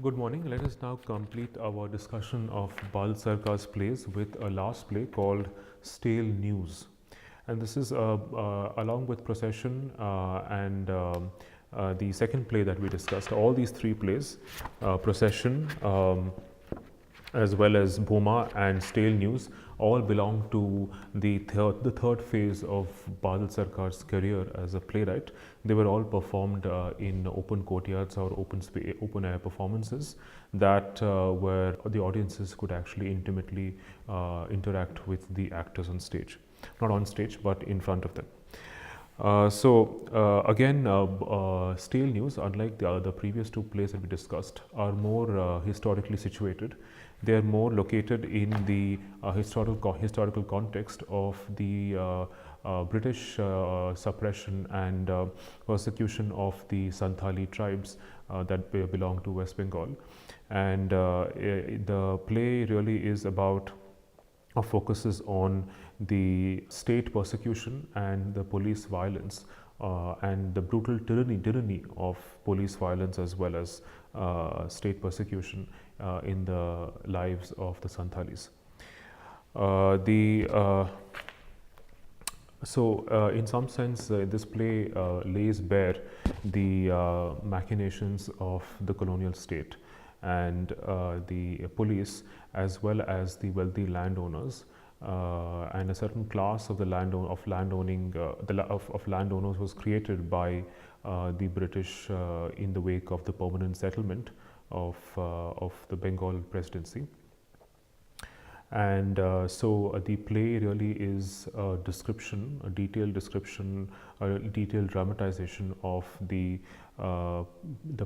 Good morning. Let us now complete our discussion of Bal Sarkar's plays with a last play called Stale News. And this is along with Procession and the second play that we discussed. All these three plays, Procession, as well as Boma and Stale News, all belong to the third phase of Badal Sarkar's career as a playwright. They were all performed in open courtyards or open air performances that where the audiences could actually intimately interact with the actors on stage, not on stage but in front of them. Stale News, unlike the previous two plays that we discussed, are more historically situated. They are more located in the historical context of the British suppression and persecution of the Santhali tribes that belong to West Bengal. And the play really is about or focuses on the state persecution and the police violence and the brutal tyranny of police violence as well as state persecution in the lives of the Santhalis. In some sense, this play lays bare the machinations of the colonial state and the police, as well as the wealthy landowners and a certain class of the landowners was created by the British in the wake of the permanent settlement of the Bengal presidency. And the play really is a description, a detailed description, a detailed dramatization of the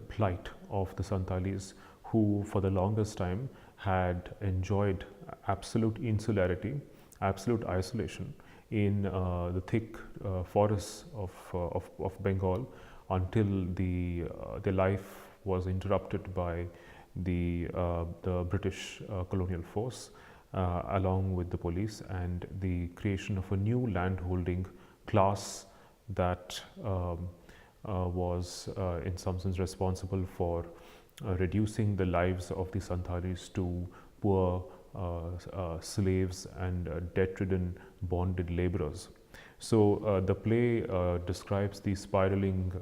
plight of the Santalis, who for the longest time had enjoyed absolute insularity, absolute isolation in the thick forests of Bengal until their life was interrupted by the British colonial force along with the police and the creation of a new landholding class that was in some sense responsible for reducing the lives of the Santhalis to poor slaves and debt-ridden bonded laborers. So the play describes the spiraling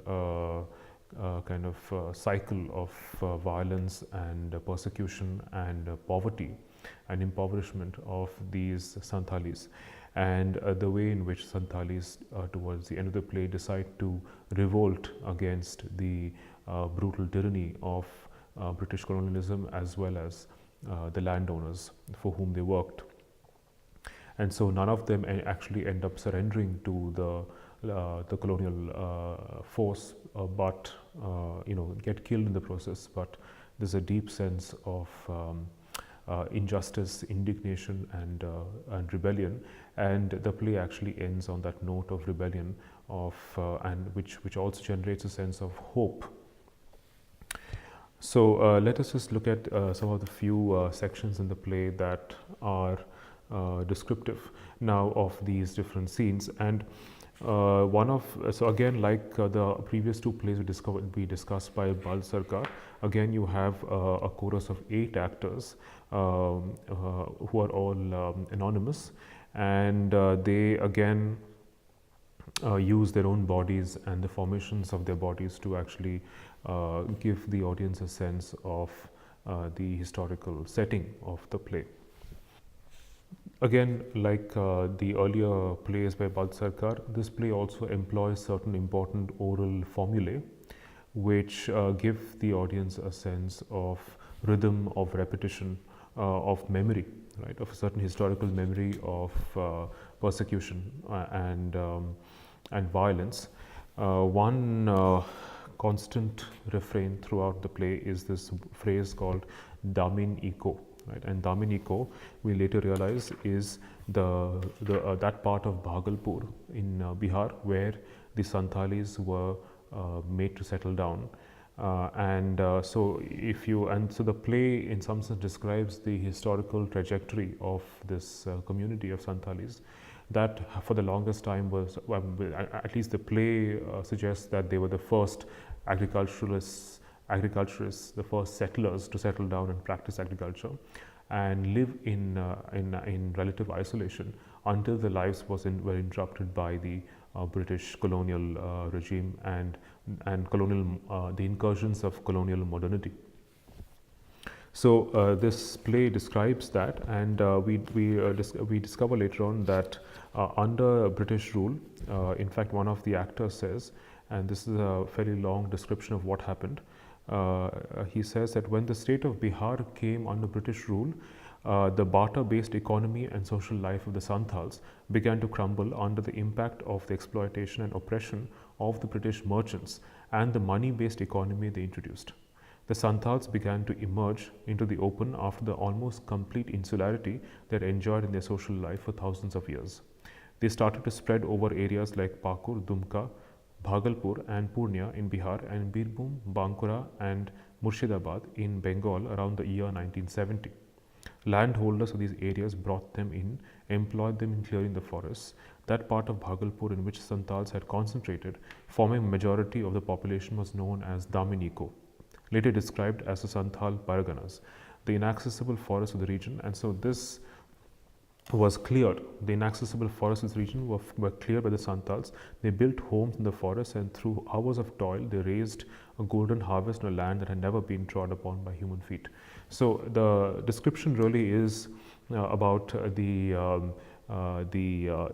cycle of violence and persecution and poverty and impoverishment of these Santhalis, and the way in which Santhalis towards the end of the play decide to revolt against the brutal tyranny of British colonialism as well as the landowners for whom they worked. And so none of them actually end up surrendering to the colonial force, but get killed in the process. But there's a deep sense of injustice, indignation, and rebellion, and the play actually ends on that note of rebellion, and which also generates a sense of hope. So let us just look at some of the few sections in the play that are descriptive now of these different scenes. And so again, like the previous two plays we discussed by Bal Sarkar, again you have a chorus of 8 actors who are all anonymous, and they again use their own bodies and the formations of their bodies to actually give the audience a sense of the historical setting of the play. Again, like the earlier plays by Bal Sarkar, this play also employs certain important oral formulae which give the audience a sense of rhythm, of repetition, of memory, right, of a certain historical memory of persecution and violence. One constant refrain throughout the play is this phrase called Dominique. Right? And Dominique, we later realize, is that part of Bhagalpur in Bihar where the Santhalis were made to settle down. So the play in some sense describes the historical trajectory of this community of Santhalis that for the longest time was, at least the play suggests that they were the first agriculturalists agriculturists, the first settlers to settle down and practice agriculture and live in relative isolation until their lives were interrupted by the British colonial regime and colonial the incursions of colonial modernity. So this play describes that, and we discover later on that under British rule, in fact, one of the actors says, and this is a fairly long description of what happened. He says that when the state of Bihar came under British rule, the barter-based economy and social life of the Santhals began to crumble under the impact of the exploitation and oppression of the British merchants and the money-based economy they introduced. The Santhals began to emerge into the open after the almost complete insularity they had enjoyed in their social life for thousands of years. They started to spread over areas like Pakur, Dumka, Bhagalpur and Purnia in Bihar, and Birbhum, Bankura and Murshidabad in Bengal around the year 1970. Landholders of these areas brought them in, employed them in clearing the forests. That part of Bhagalpur in which Santhals had concentrated, forming a majority of the population, was known as Dominique, later described as the Santhal Parganas, the inaccessible forests of the region. And so this was cleared. The inaccessible forests of this region were cleared by the Santhals. They built homes in the forest, and through hours of toil, they raised a golden harvest on a land that had never been trod upon by human feet. So the description really is about the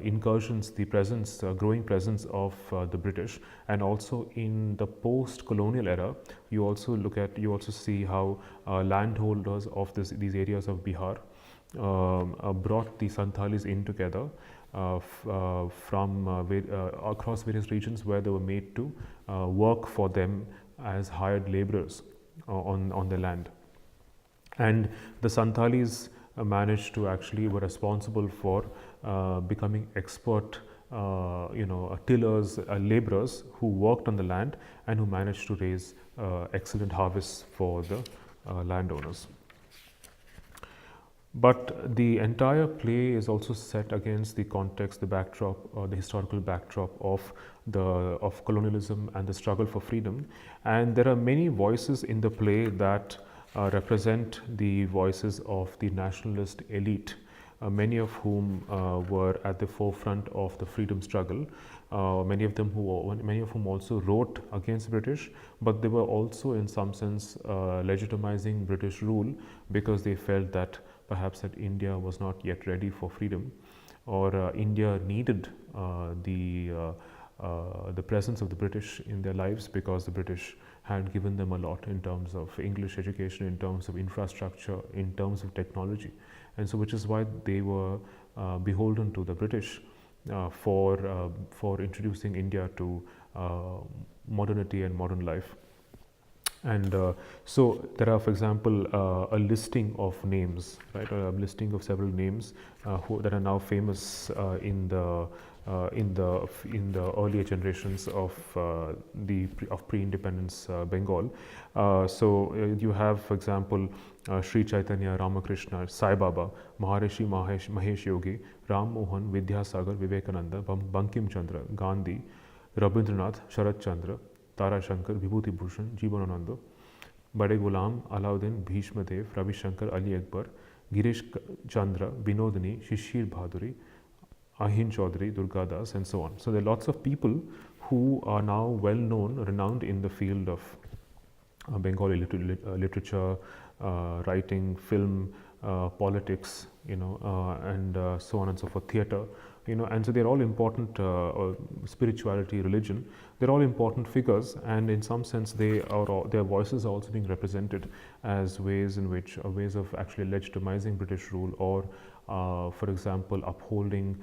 incursions, the presence, growing presence of the British, and also in the post-colonial era, you also see how landholders of these areas of Bihar brought the Santhalis in together from across various regions where they were made to work for them as hired laborers on the land. And the Santhalis managed to were responsible for becoming expert tillers, laborers who worked on the land and who managed to raise excellent harvests for the landowners. But the entire play is also set against the context, the backdrop, or the historical backdrop of colonialism and the struggle for freedom. And there are many voices in the play that represent the voices of the nationalist elite, many of whom were at the forefront of the freedom struggle. Many of whom also wrote against the British, but they were also in some sense legitimizing British rule because they felt that perhaps that India was not yet ready for freedom, or India needed the presence of the British in their lives because the British had given them a lot in terms of English education, in terms of infrastructure, in terms of technology. And so which is why they were beholden to the British for introducing India to modernity and modern life. And so there are, for example, a listing of names, right? A listing of several names that are now famous in the earlier generations of pre-independence Bengal. So you have, for example, Sri Chaitanya, Ramakrishna, Sai Baba, Maharishi Mahesh Yogi, Ram Mohan, Vidyasagar, Vivekananda, Bankim Chandra, Gandhi, Rabindranath, Sharat Chandra, Tara Shankar, Vibhuti Bhushan, Jibanananda, Bade Ghulam, Alauddin, Bhishma Dev, Ravi Shankar, Ali Akbar, Girish Chandra, Binodini, Shishir Bhaduri, Ahin Chaudhary, Durga Das, and so on. So there are lots of people who are now well known, renowned in the field of Bengali literature, writing, film, politics, and so on and so forth, theatre, and so they're all important, spirituality, religion, they're all important figures, and in some sense their voices are also being represented as ways of actually legitimizing British rule, or for example upholding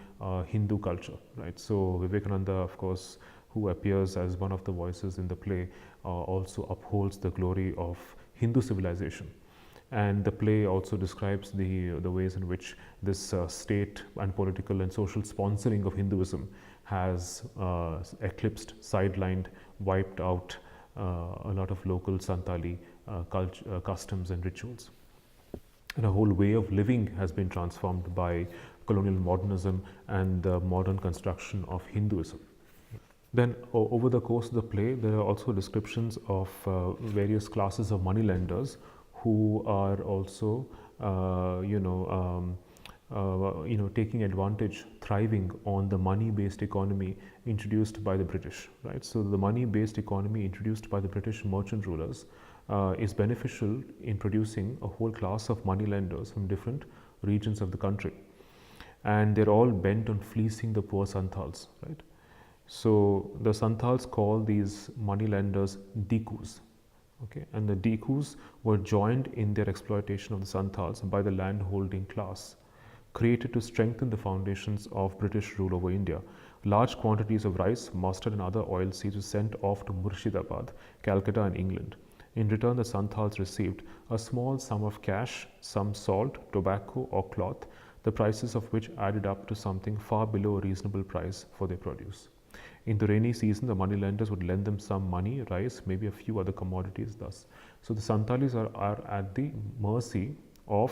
Hindu culture, right? So Vivekananda, of course, who appears as one of the voices in the play, also upholds the glory of Hindu civilization. And the play also describes the ways in which this state and political and social sponsoring of Hinduism has eclipsed, sidelined, wiped out a lot of local Santhali customs and rituals. And a whole way of living has been transformed by colonial modernism and the modern construction of Hinduism. Then over the course of the play, there are also descriptions of various classes of moneylenders who are also, taking advantage, thriving on the money-based economy introduced by the British, right? So the money-based economy introduced by the British merchant rulers is beneficial in producing a whole class of moneylenders from different regions of the country, and they're all bent on fleecing the poor Santhals, right? So the Santhals call these moneylenders dikus, okay, and the dikus were joined in their exploitation of the Santhals by the landholding class, created to strengthen the foundations of British rule over India. Large quantities of rice, mustard and other oilseeds were sent off to Murshidabad, Calcutta and England. In return, the Santhals received a small sum of cash, some salt, tobacco or cloth, the prices of which added up to something far below a reasonable price for their produce. In the rainy season, the moneylenders would lend them some money, rice, maybe a few other commodities thus. So the Santalis are at the mercy of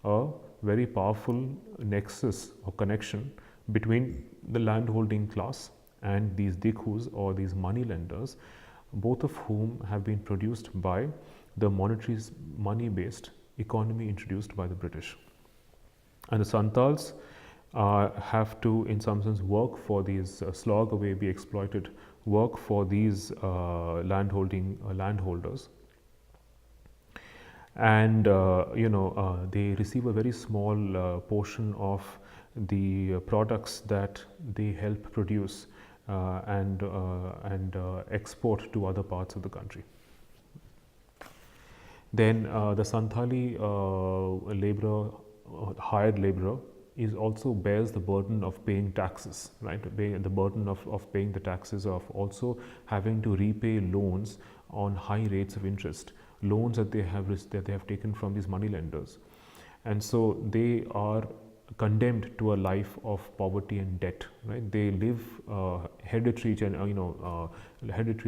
a very powerful nexus or connection between the landholding class and these dikus or these moneylenders, both of whom have been produced by the money-based economy introduced by the British. And the Santals have to, in some sense, work for these, slog away, be exploited, work for these landholders. And they receive a very small portion of the products that they help produce and export to other parts of the country. Then the Santhali laborer, hired laborer, is also bears the burden of paying taxes, right? The burden of paying the taxes, of also having to repay loans on high rates of interest, loans that they have taken from these moneylenders, and so they are condemned to a life of poverty and debt, right? They live hereditary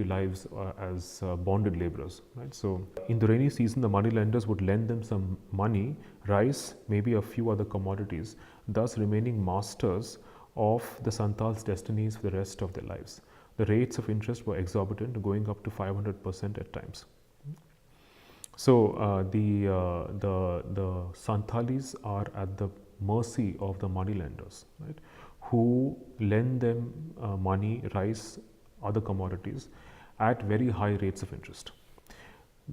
lives as bonded laborers, right? So in the rainy season, the moneylenders would lend them some money, rice, maybe a few other commodities, thus remaining masters of the Santals' destinies for the rest of their lives. The rates of interest were exorbitant, going up to 500% at times. So the Santhalis are at the mercy of the moneylenders, right, who lend them money, rice, other commodities at very high rates of interest.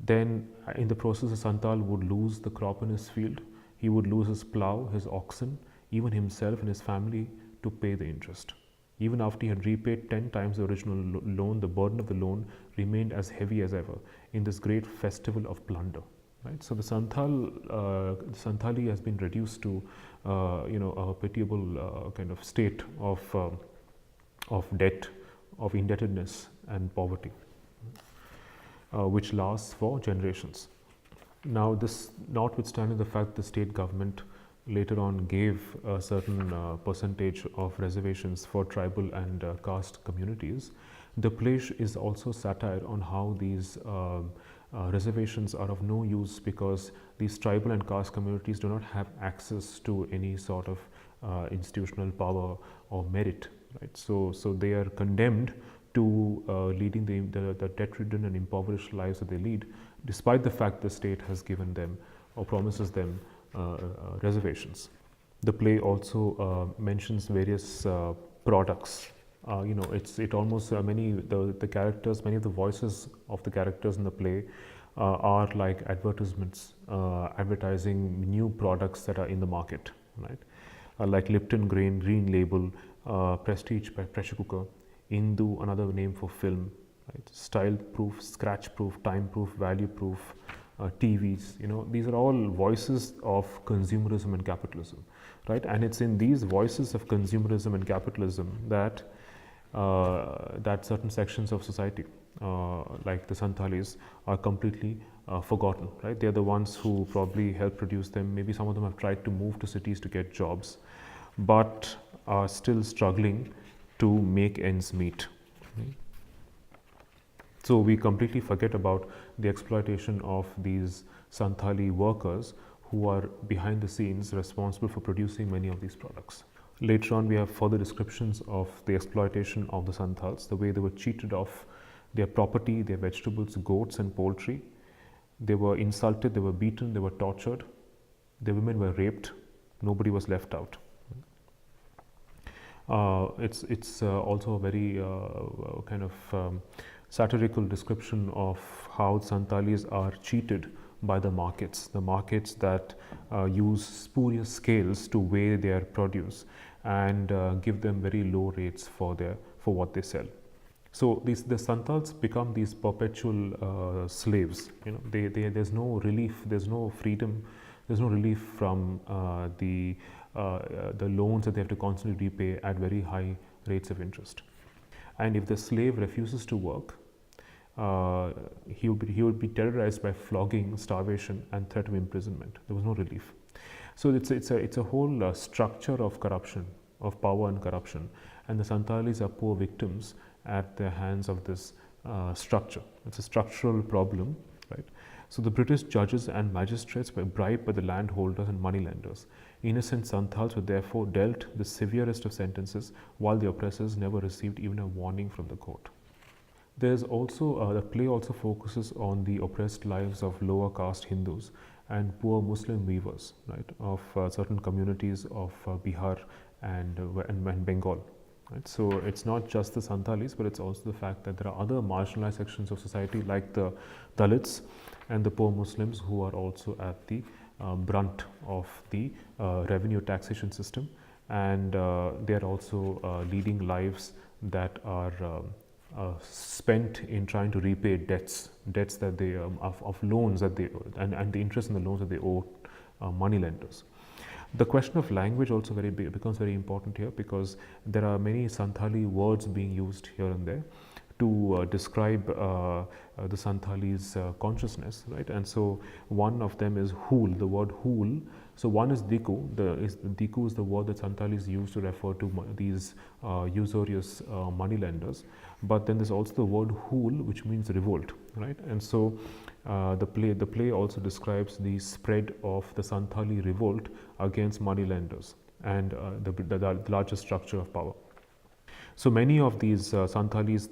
Then in the process, the Santal would lose the crop in his field, he would lose his plough, his oxen, even himself and his family to pay the interest. Even after he had repaid 10 times the original loan, the burden of the loan remained as heavy as ever in this great festival of plunder. Right? So the Santhali has been reduced to a pitiable kind of state of debt, of indebtedness and poverty, which lasts for generations. Now, this notwithstanding the fact the state government later on gave a certain percentage of reservations for tribal and caste communities, the play is also satire on how these reservations are of no use, because these tribal and caste communities do not have access to any sort of institutional power or merit, right? So they are condemned to leading the debt-ridden and impoverished lives that they lead, despite the fact the state has given them or promises them reservations. The play also mentions various products. It almost many the characters, many of the voices of the characters in the play are like advertisements, advertising new products that are in the market, right? Like Lipton green label, Prestige pressure cooker, Indu, another name for film, right? Style proof, scratch proof, time proof, value proof, TVs. These are all voices of consumerism and capitalism, right? And it's in these voices of consumerism and capitalism that certain sections of society, like the Santhalis, are completely forgotten, right? They're the ones who probably help produce them. Maybe some of them have tried to move to cities to get jobs, but are still struggling to make ends meet. So we completely forget about the exploitation of these Santhali workers who are behind the scenes responsible for producing many of these products. Later on, we have further descriptions of the exploitation of the Santhals, the way they were cheated of their property, their vegetables, goats, and poultry. They were insulted, they were beaten, they were tortured, the women were raped, nobody was left out. It's also a very kind of satirical description of how Santalis are cheated by the markets that use spurious scales to weigh their produce and give them very low rates for what they sell. So the Santals become these perpetual slaves. There's no relief, there's no freedom, there's no relief from the loans that they have to constantly repay at very high rates of interest. And if the slave refuses to work, he would be terrorized by flogging, starvation, and threat of imprisonment. There was no relief. So it's a whole structure of corruption, of power and corruption, and the Santalis are poor victims at the hands of this structure. It's a structural problem, right? So the British judges and magistrates were bribed by the landholders and moneylenders. Innocent Santals were therefore dealt the severest of sentences, while the oppressors never received even a warning from the court. There's also the play also focuses on the oppressed lives of lower caste Hindus and poor Muslim weavers, right, of certain communities of Bihar and Bengal. Right? So it's not just the Santalis, but it's also the fact that there are other marginalized sections of society like the Dalits and the poor Muslims who are also at the brunt of the revenue taxation system, and they are also leading lives that are spent in trying to repay debts that they of loans that they and the interest in the loans that they owe moneylenders. The question of language also becomes very important here, because there are many Santhali words being used here and there to describe the Santhali's consciousness, right? And so one of them is hool, the word hool. So one is diku. Diku is the word that Santalis use to refer to these usurious moneylenders. But then there's also the word hool, which means revolt, right? And so the play also describes the spread of the Santhali revolt against moneylenders and the larger structure of power. So many of these Santhalis,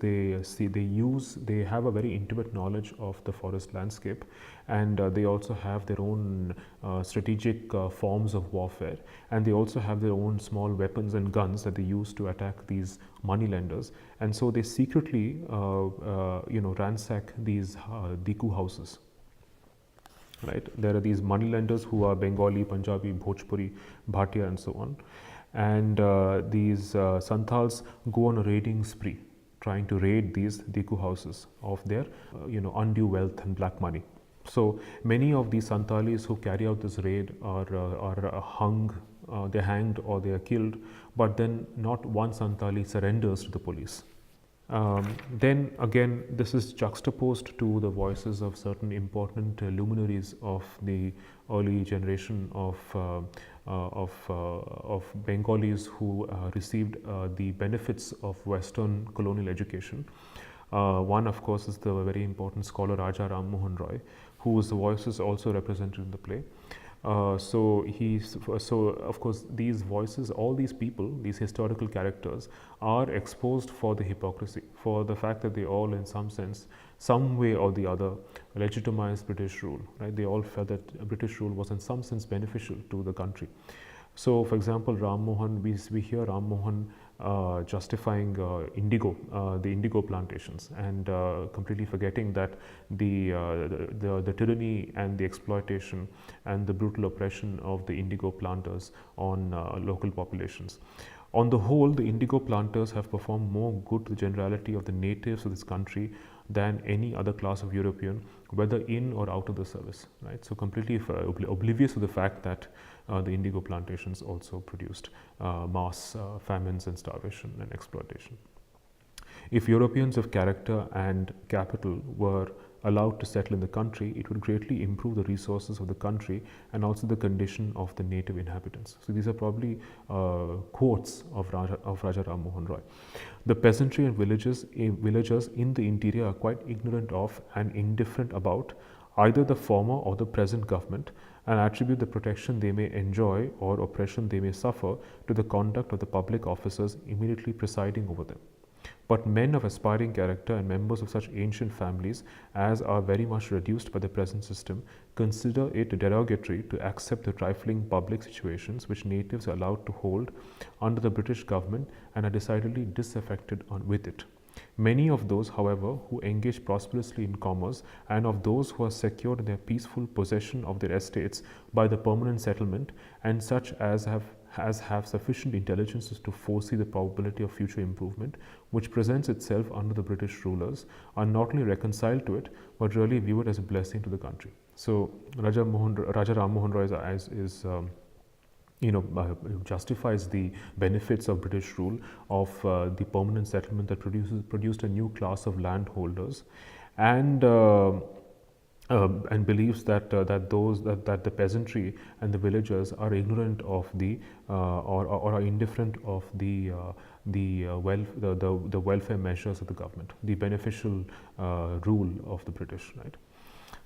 they have a very intimate knowledge of the forest landscape, and they also have their own strategic forms of warfare, and they also have their own small weapons and guns that they use to attack these moneylenders. And so they secretly, ransack these Diku houses. Right? There are these moneylenders who are Bengali, Punjabi, Bhojpuri, Bhatia, and so on. And these Santals go on a raiding spree, trying to raid these Diku houses of their undue wealth and black money. So many of these Santalis who carry out this raid are hung, they're hanged or they are killed, but then not one Santali surrenders to the police. Then again, this is juxtaposed to the voices of certain important luminaries of the early generation of Bengalis who received the benefits of Western colonial education. One, of course, is the very important scholar Raja Ram Mohan Roy, whose voice is also represented in the play. So of course these voices, all these people, these historical characters are exposed for the hypocrisy, for the fact that they all in some sense, some way or the other legitimized British rule, right? They all felt that British rule was in some sense beneficial to the country. So for example, Ram Mohan, we hear Ram Mohan justifying the indigo plantations, and completely forgetting that the tyranny and the exploitation and the brutal oppression of the indigo planters on local populations. On the whole, the indigo planters have performed more good to the generality of the natives of this country than any other class of European, whether in or out of the service, right? So completely oblivious to the fact that the indigo plantations also produced mass famines and starvation and exploitation. If Europeans of character and capital were allowed to settle in the country, it would greatly improve the resources of the country and also the condition of the native inhabitants. So these are probably quotes of Raja Ram Mohan Roy. The peasantry and villagers in the interior are quite ignorant of and indifferent about either the former or the present government, and attribute the protection they may enjoy or oppression they may suffer to the conduct of the public officers immediately presiding over them. But men of aspiring character and members of such ancient families as are very much reduced by the present system consider it derogatory to accept the trifling public situations which natives are allowed to hold under the British government and are decidedly disaffected with it. Many of those, however, who engage prosperously in commerce, and of those who are secured in their peaceful possession of their estates by the permanent settlement, and such as have sufficient intelligences to foresee the probability of future improvement, which presents itself under the British rulers, are not only reconciled to it, but really view it as a blessing to the country. So Raja Ram Mohan Roy justifies the benefits of British rule of the permanent settlement that produced a new class of landholders, and believes that that the peasantry and the villagers are ignorant of the or are indifferent of the welfare measures of the government, the beneficial rule of the British, right?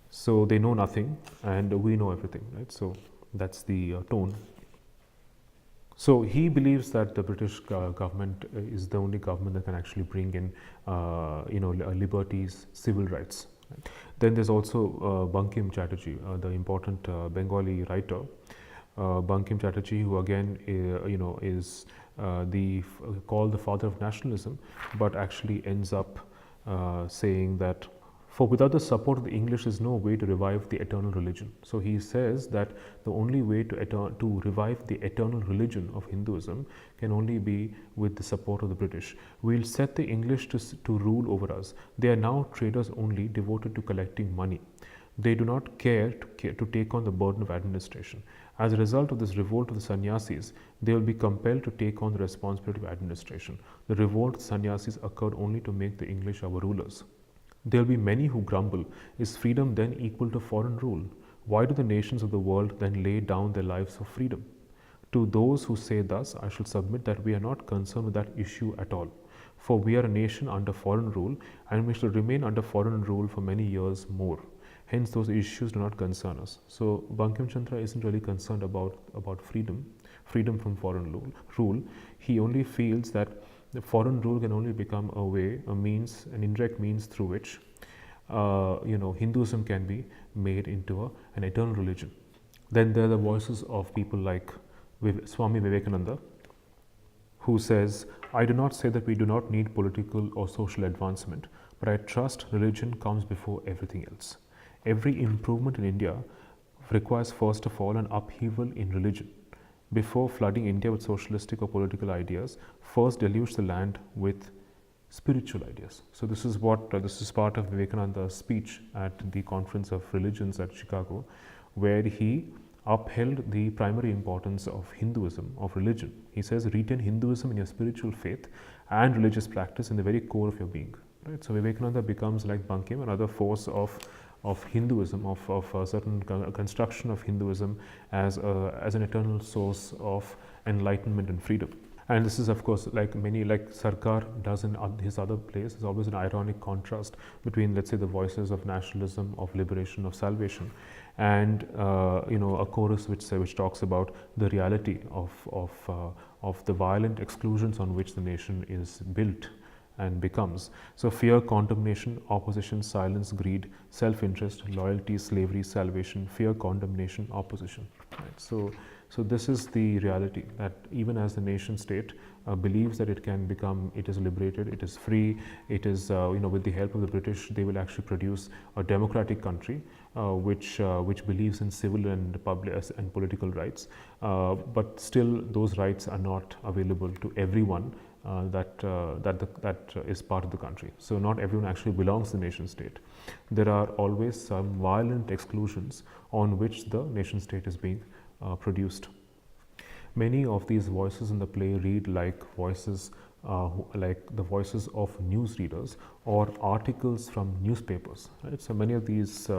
So they know nothing, and we know everything, right? So that's the tone. So he believes that the British government is the only government that can actually bring in, liberties, civil rights. Right? Then there's also Buncombe Chatterjee, the important Bengali writer, Buncombe Chatterjee, who again, is called the father of nationalism, but actually ends up saying that, for without the support of the English is no way to revive the eternal religion. So he says that the only way to revive the eternal religion of Hinduism can only be with the support of the British. We'll set the English to rule over us. They are now traders only, devoted to collecting money. They do not care to take on the burden of administration. As a result of this revolt of the sannyasis, they will be compelled to take on the responsibility of administration. The revolt of the sannyasis occurred only to make the English our rulers. There will be many who grumble, is freedom then equal to foreign rule? Why do the nations of the world then lay down their lives for freedom? To those who say thus, I shall submit that we are not concerned with that issue at all. For we are a nation under foreign rule, and we shall remain under foreign rule for many years more. Hence, those issues do not concern us. So, Bankim Chandra isn't really concerned about freedom from foreign rule. He only feels that the foreign rule can only become a way, a means, an indirect means through which, Hinduism can be made into an eternal religion. Then there are the voices of people like Swami Vivekananda, who says, I do not say that we do not need political or social advancement, but I trust religion comes before everything else. Every improvement in India requires first of all an upheaval in religion. Before flooding India with socialistic or political ideas, first deluge the land with spiritual ideas. So this is part of Vivekananda's speech at the Conference of Religions at Chicago, where he upheld the primary importance of Hinduism, of religion. He says, retain Hinduism in your spiritual faith and religious practice in the very core of your being. Right? So Vivekananda becomes like Bankim, another force of Hinduism, of a certain construction of Hinduism as an eternal source of enlightenment and freedom. And this is, of course, like Sarkar does in his other plays, there's always an ironic contrast between, let's say, the voices of nationalism, of liberation, of salvation, and a chorus which talks about the reality of the violent exclusions on which the nation is built and becomes. So fear, condemnation, opposition, silence, greed, self-interest, loyalty, slavery, salvation, fear, condemnation, opposition. Right? So this is the reality, that even as the nation state believes that it is liberated, it is free, it is, with the help of the British, they will actually produce a democratic country which believes in civil and public and political rights, but still those rights are not available to everyone that is part of the country. So not everyone actually belongs to the nation state. There are always some violent exclusions on which the nation state is being produced. Many of these voices in the play read like voices, like the voices of newsreaders or articles from newspapers. Right? So many of these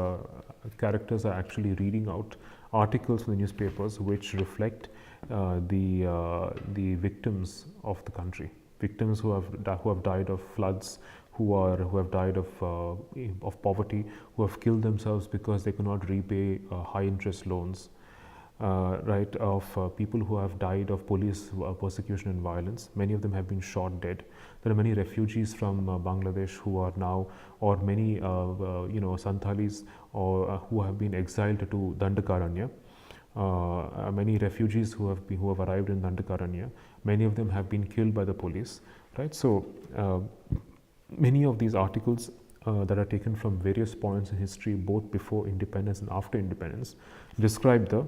characters are actually reading out articles from the newspapers which reflect the victims of the country, victims who have died of floods, who have died of poverty, who have killed themselves because they could not repay high interest loans. Right, of people who have died of police persecution and violence. Many of them have been shot dead. There are many refugees from Bangladesh who are now, or many Santhalis, or who have been exiled to Dandakaranya. Many refugees who have arrived in Dandakaranya. Many of them have been killed by the police. Right, so many of these articles that are taken from various points in history, both before independence and after independence, describe the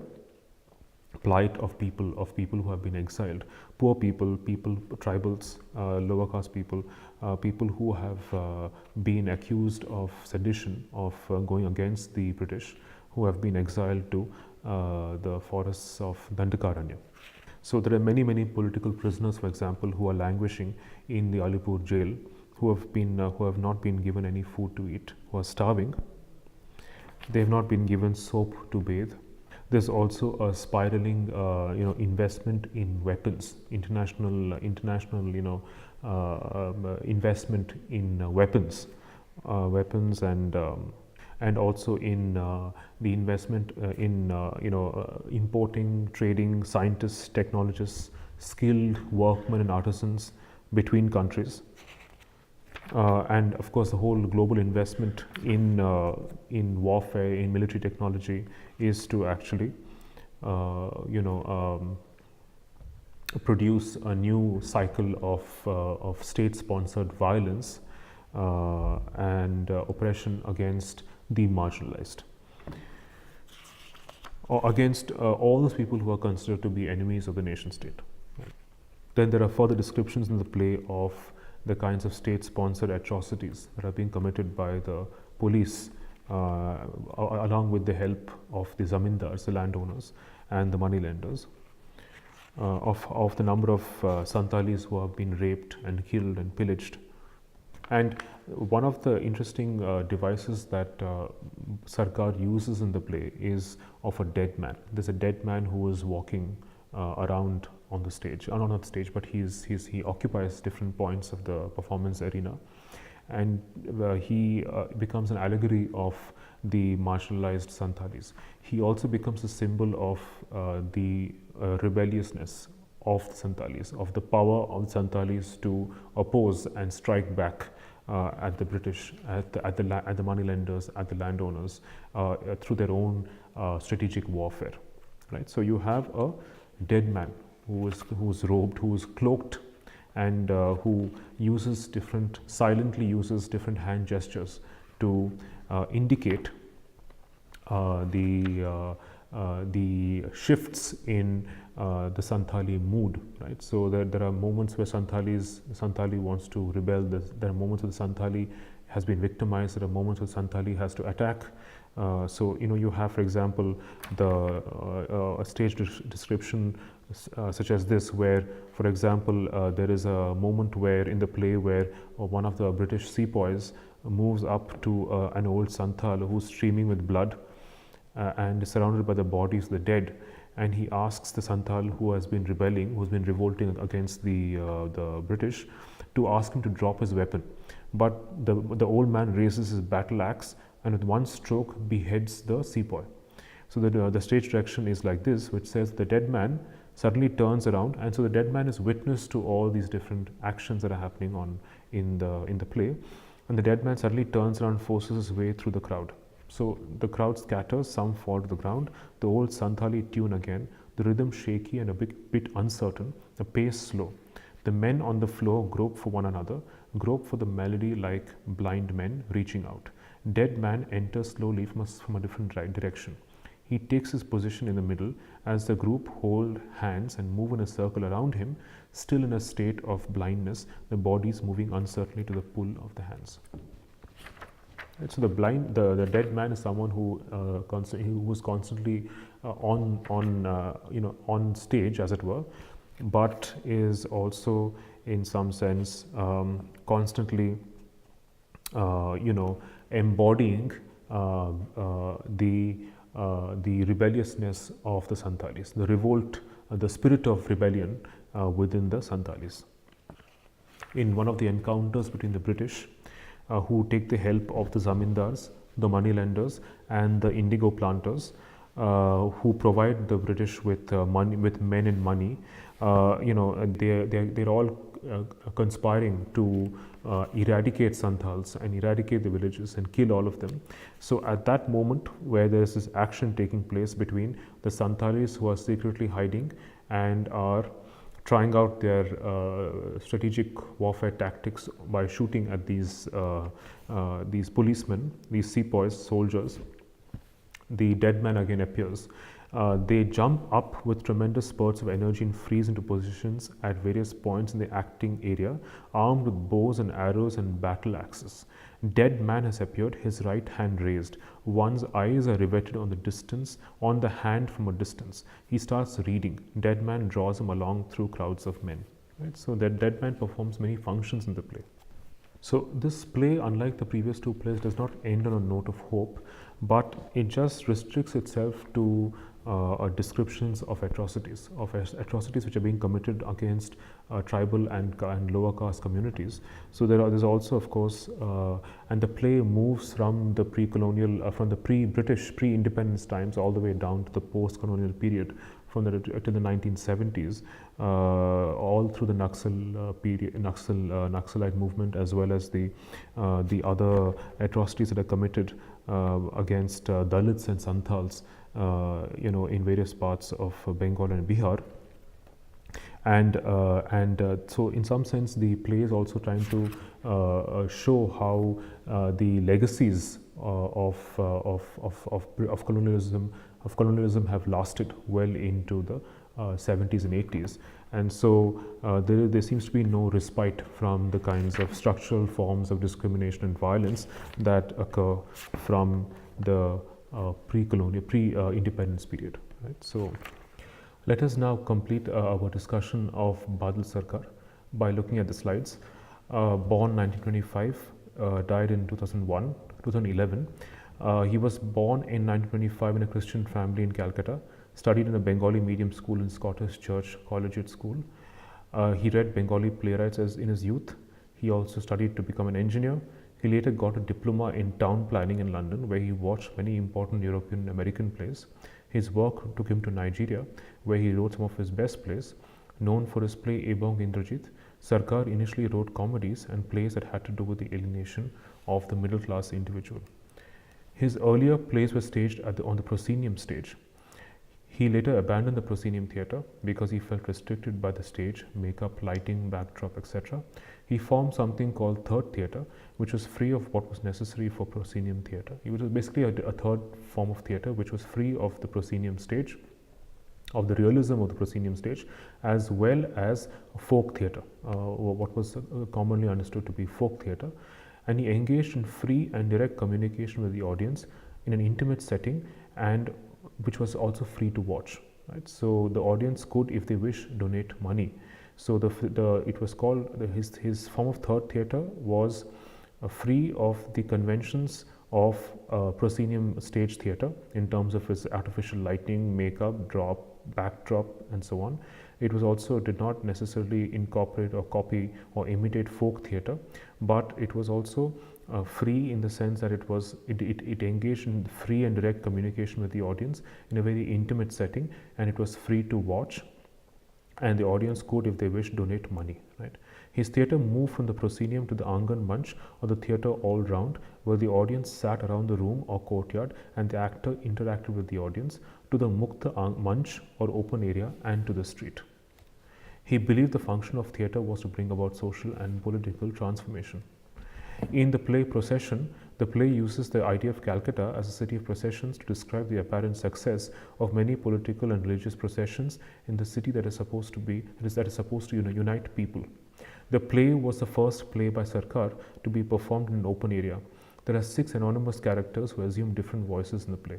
plight of people who have been exiled, poor people, tribals, lower caste people, people who have been accused of sedition, of going against the British, who have been exiled to the forests of Dandakaranya. So there are many political prisoners, for example, who are languishing in the Alipur jail, who have not been given any food to eat, who are starving. They have not been given soap to bathe. There's also a spiraling, investment in weapons, international, investment in weapons, and also in the investment in importing, trading scientists, technologists, skilled workmen and artisans between countries. And of course, the whole global investment in warfare, in military technology, is to actually, produce a new cycle of state-sponsored violence and oppression against the marginalized, or against all those people who are considered to be enemies of the nation state. Then there are further descriptions in the play of the kinds of state-sponsored atrocities that are being committed by the police, along with the help of the zamindars, the landowners, and the moneylenders, of the number of Santhalis who have been raped and killed and pillaged. And one of the interesting devices that Sarkar uses in the play is of a dead man. There's a dead man who is walking around on the stage, not on the stage, but he occupies different points of the performance arena, and he becomes an allegory of the marginalized Santhalis. He also becomes a symbol of the rebelliousness of the Santhalis, of the power of the Santhalis to oppose and strike back at the British, at the moneylenders, at the landowners, through their own strategic warfare. Right. So you have a dead man who is robed, who is cloaked, and who silently uses different hand gestures to indicate the shifts in the Santhali mood. Right. So there are moments where Santhali wants to rebel. There are moments where the Santhali has been victimized. There are moments where Santhali has to attack. So you have, for example, a stage description such as this, where, for example, there is a moment where in the play where one of the British sepoys moves up to an old Santhal who's streaming with blood and is surrounded by the bodies of the dead, and he asks the Santhal who has been rebelling, who's been revolting against the British, to ask him to drop his weapon. But the old man raises his battle axe and with one stroke beheads the sepoy. So the stage direction is like this, which says the dead man suddenly turns around, and so the dead man is witness to all these different actions that are happening in the play, and the dead man suddenly turns around, forces his way through the crowd. So the crowd scatters, some fall to the ground. The old Santhali tune again, the rhythm shaky and a bit uncertain, the pace slow. The men on the floor grope for one another, grope for the melody like blind men reaching out. Dead man enters slowly from a different direction. He takes his position in the middle as the group hold hands and move in a circle around him, still in a state of blindness, the bodies moving uncertainly to the pull of the hands. Right, so the dead man is someone who was constantly on stage, as it were, but is also in some sense constantly embodying the rebelliousness of the Santhalis, the revolt, the spirit of rebellion within the Santhalis. In one of the encounters between the British who take the help of the zamindars, the moneylenders, and the indigo planters, who provide the British with money, with men and money. They're all conspiring to eradicate Santhals and eradicate the villages and kill all of them. So at that moment, where there's this action taking place between the Santhalis who are secretly hiding and are trying out their strategic warfare tactics by shooting at these policemen, these sepoys, soldiers, the dead man again appears. They jump up with tremendous spurts of energy and freeze into positions at various points in the acting area, armed with bows and arrows and battle axes. Dead man has appeared, his right hand raised. One's eyes are riveted on the hand from a distance. He starts reading. Dead man draws him along through crowds of men. Right? So that dead man performs many functions in the play. So this play, unlike the previous two plays, does not end on a note of hope, but it just restricts itself to descriptions of atrocities which are being committed against tribal and lower caste communities. So there's also, of course, and the play moves from the pre-colonial, from the pre-British, pre-independence times all the way down to the post-colonial period, from the till the 1970s, all through the Naxalite movement, as well as the other atrocities that are committed against Dalits and Santhals, in various parts of Bengal and Bihar. So in some sense the play is also trying to show how the legacies of colonialism have lasted well into the 70s and 80s, and so there seems to be no respite from the kinds of structural forms of discrimination and violence that occur from the pre-colonial, pre-independence period. Right? So let us now complete our discussion of Badal Sarkar by looking at the slides. Born 1925, died in 2011. He was born in 1925 in a Christian family in Calcutta, studied in a Bengali medium school in Scottish Church Collegiate School. He read Bengali playwrights in his youth. He also studied to become an engineer. He later got a diploma in town planning in London, where he watched many important European and American plays. His work took him to Nigeria, where he wrote some of his best plays. Known for his play Ebong Indrajit, Sarkar initially wrote comedies and plays that had to do with the alienation of the middle class individual. His earlier plays were staged on the proscenium stage. He later abandoned the proscenium theatre because he felt restricted by the stage, makeup, lighting, backdrop, etc. He formed something called third theatre, which was free of what was necessary for proscenium theatre. It was basically a third form of theatre which was free of the proscenium stage, of the realism of the proscenium stage, as well as folk theatre, what was commonly understood to be folk theatre. And he engaged in free and direct communication with the audience in an intimate setting, and which was also free to watch. Right? So the audience could, if they wish, donate money. So it was called his form of third theatre was free of the conventions of proscenium stage theatre in terms of its artificial lighting, makeup, backdrop, and so on. It was also did not necessarily incorporate or copy or imitate folk theatre, but it was also free in the sense that it engaged in free and direct communication with the audience in a very intimate setting, and it was free to watch, and the audience could, if they wish, donate money. Right? His theatre moved from the proscenium to the Angan Manch, or the theatre all round, where the audience sat around the room or courtyard and the actor interacted with the audience, to the Mukta Manch, or open area, and to the street. He believed the function of theatre was to bring about social and political transformation. In the play Procession, the play uses the idea of Calcutta as a city of processions to describe the apparent success of many political and religious processions in the city that is supposed to unite people. The play was the first play by Sarkar to be performed in an open area. There are 6 anonymous characters who assume different voices in the play.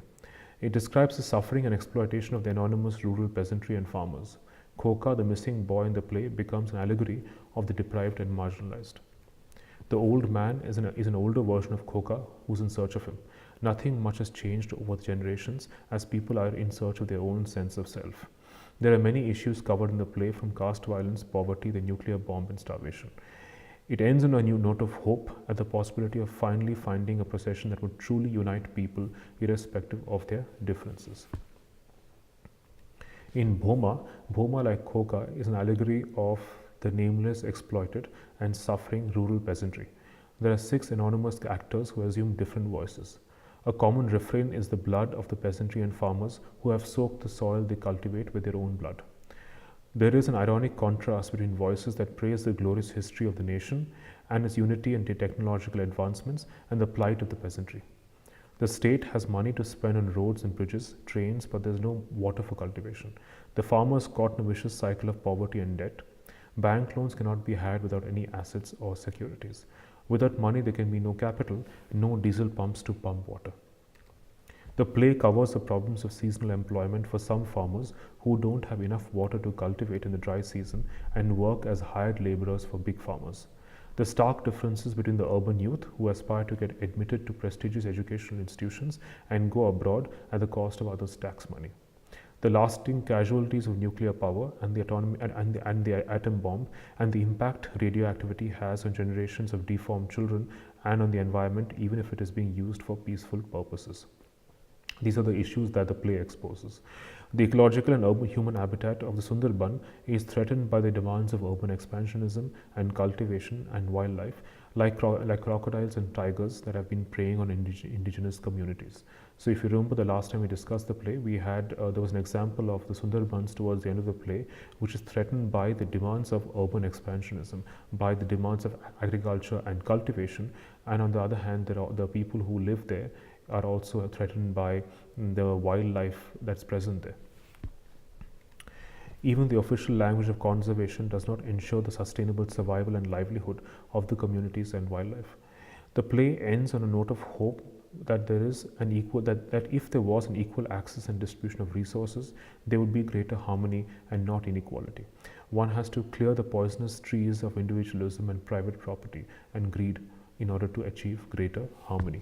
It describes the suffering and exploitation of the anonymous rural peasantry and farmers. Khoka, the missing boy in the play, becomes an allegory of the deprived and marginalized. The old man is an older version of Khoka who's in search of him. Nothing much has changed over the generations, as people are in search of their own sense of self. There are many issues covered in the play, from caste violence, poverty, the nuclear bomb, and starvation. It ends on a new note of hope at the possibility of finally finding a procession that would truly unite people irrespective of their differences. In Bhoma, Bhoma like Khoka is an allegory of the nameless, exploited, and suffering rural peasantry. There are 6 anonymous actors who assume different voices. A common refrain is the blood of the peasantry and farmers who have soaked the soil they cultivate with their own blood. There is an ironic contrast between voices that praise the glorious history of the nation and its unity and technological advancements and the plight of the peasantry. The state has money to spend on roads and bridges, trains, but there is no water for cultivation. The farmers caught in a vicious cycle of poverty and debt. Bank loans cannot be had without any assets or securities. Without money, there can be no capital, no diesel pumps to pump water. The play covers the problems of seasonal employment for some farmers who don't have enough water to cultivate in the dry season and work as hired laborers for big farmers. The stark differences between the urban youth who aspire to get admitted to prestigious educational institutions and go abroad at the cost of others' tax money. The lasting casualties of nuclear power and the atom bomb and the impact radioactivity has on generations of deformed children and on the environment, even if it is being used for peaceful purposes. These are the issues that the play exposes. The ecological and urban human habitat of the Sundarban is threatened by the demands of urban expansionism and cultivation and wildlife, like crocodiles and tigers that have been preying on indigenous communities. So if you remember the last time we discussed the play, we had there was an example of the Sundarbans towards the end of the play, which is threatened by the demands of urban expansionism, by the demands of agriculture and cultivation, and on the other hand, there are the people who live there are also threatened by the wildlife that's present there. Even the official language of conservation does not ensure the sustainable survival and livelihood of the communities and wildlife. The play ends on a note of hope that there is an equal that if there was an equal access and distribution of resources, there would be greater harmony and not inequality. One has to clear the poisonous trees of individualism and private property and greed in order to achieve greater harmony.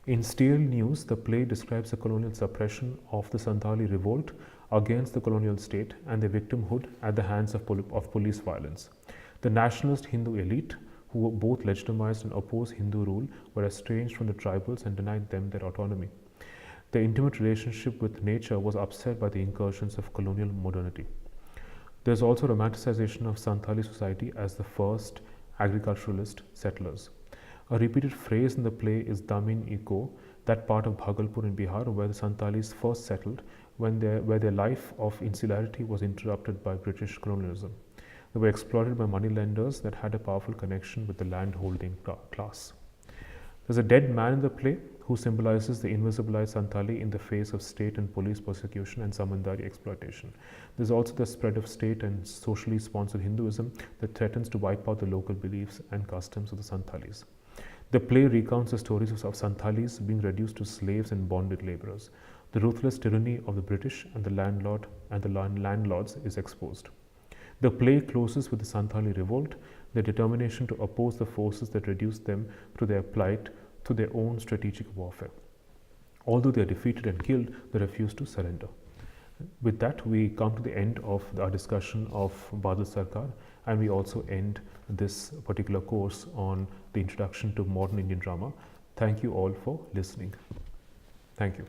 In Stale News, the play describes the colonial suppression of the Santhali revolt against the colonial state and their victimhood at the hands of police violence. The nationalist Hindu elite, who both legitimized and opposed Hindu rule, were estranged from the tribals and denied them their autonomy. Their intimate relationship with nature was upset by the incursions of colonial modernity. There is also romanticization of Santhali society as the first agriculturalist settlers. A repeated phrase in the play is Damin Iko, that part of Bhagalpur in Bihar where the Santhalis first settled, where their life of insularity was interrupted by British colonialism. They were exploited by moneylenders that had a powerful connection with the land-holding class. There's a dead man in the play who symbolizes the invisibilized Santhali in the face of state and police persecution and Samandari exploitation. There's also the spread of state and socially sponsored Hinduism that threatens to wipe out the local beliefs and customs of the Santhalis. The play recounts the stories of Santhalis being reduced to slaves and bonded laborers. The ruthless tyranny of the British and the landlords is exposed. The play closes with the Santhali revolt, their determination to oppose the forces that reduced them to their plight through their own strategic warfare. Although they are defeated and killed, they refuse to surrender. With that, we come to the end of our discussion of Badal Sarkar, and we also end this particular course on the introduction to modern Indian drama. Thank you all for listening. Thank you.